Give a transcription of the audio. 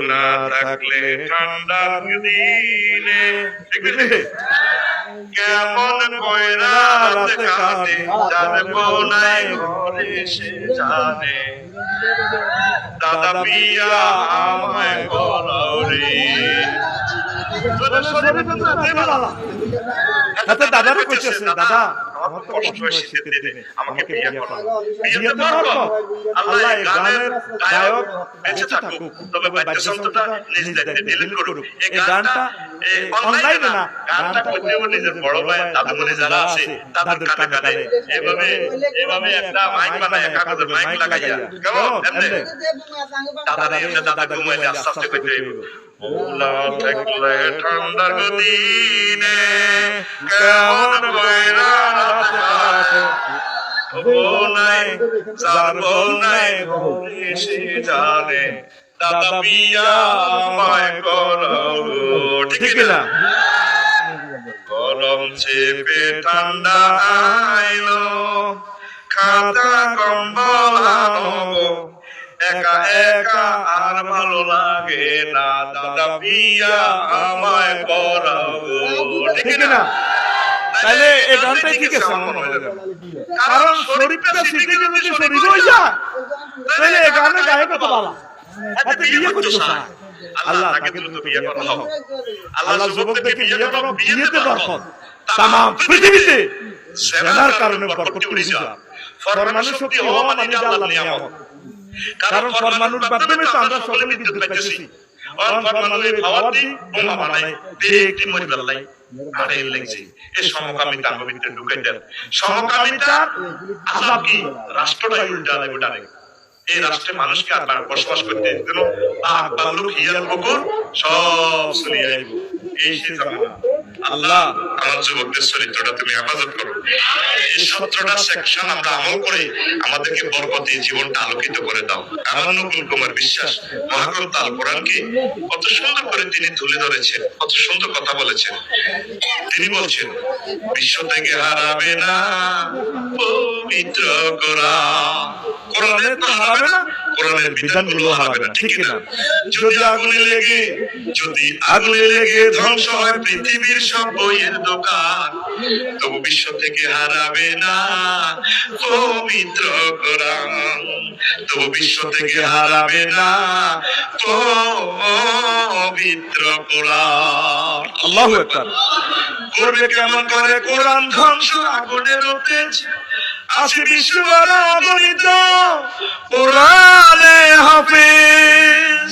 না থাকলে ঠান্ডার দিনে কেমন কইরা রাত কাটে জানবো নাই ঘরে সে জানে দাদা পিয়া আমায় বলরে দাদারে কইতেছে দাদা আমার তো কষ্ট হয় শীতের দিনে আমাকে বিয়ে করো বিয়ে তো করো আল্লাহ এই গানের গায়ক বেঁচে থাকুক তবে বাদ্যযন্ত্রটা নিজ দায়িত্বে ডিলিট করুক এই গানটা অনলাইনে না গানটা কইতেও নিজের বড় ভাই দাদু মনে যারা আছে তাদের কানে কানে এভাবে একটা মাইক বানায় কাগজে মাইক লাগাইয়া কেমন এমনে দাদা ঘুমাইলে আস্তে আস্তে কইতে হইব না থাকলে ঠান্ডার দিনে কেমন কইরা রাত কাটে নাই নাই সে জানে দাদা পিয়া আমায় করো ঠিক না গরম চেপে ঠান্ডা আইলো খাতা কম্বল আনবো একা একা আর ভালো লাগে না দাদা পিয়া আমায় পড়াবো ঠিক না তাহলে এই গানটাই ঠিক আছে আমার মনে হয় কারণ শরীরটা সিদ্ধি যদি শরীর হয়ে যায় তাহলে এই গানে গায়ক কত ভালো এত বিয়ে করছো না আল্লাহ তাকে দ্রুত বিয়ে করো আল্লাহ যুবকদেরকে বিয়ে করো বিয়েতে বরকত তাম পৃথিবীতে জেনার কারণে বরকত উঠে যায় ফরমানের শক্তি হওয়া মানে আল্লাহর নিয়ামত কারণ ফরমানুর মাধ্যমে তো আমরা সকলে বিদ্যুৎ পাইতেছি ফরমানুর পাওয়ার দি বোমা বানায় একটি মরে বেলাই আড়াই লাগছে এই সমকামিতা আমার ভিতরে ঢুকে দেন সমকামিতার আযাব কি রাষ্ট্রটাই উল্টা দেবে ডানে এই রাষ্ট্রে মানুষকে আর বসবাস করতে দিন বাঘ ভাল্লুক হিয়াল কুকুর সব চলে আইব এই সে জামানা আল্লাহ আমার যুবকদের চরিত্রটা তুমি হেফাজত করো এই 17টা সেকশন আমরা আমল করে আমাদেরকে বরকতে জীবনটা আলোকিত করে দাও আমার নকুল কুমার বিশ্বাস মহাগ্রন্থ আল কোরআনকে কত সুন্দর করে তিনি তুলে ধরেছেন কত সুন্দর কথা বলেছেন তিনি বলছেন বিশ্ব থেকে হারাবে না পবিত্র কোরআন কোরআনের তো হারাবে না কোরআনের বিধানগুলো হারাবে না ঠিক না যদি আগুনে লেগে ধ্বংস হয় পৃথিবীর সব বইয়ের দোকান তবু বিশ্ব থেকে হারাবে না পবিত্র কোরআন তবু বিশ্ব থেকে হারাবে না পবিত্র কোরআন আল্লাহু আকবার করবে কেমন করে কোরআন ধ্বংস আগুনের তেজ আসে বিশ্ববার অগণিত কোরআনে হাফেজ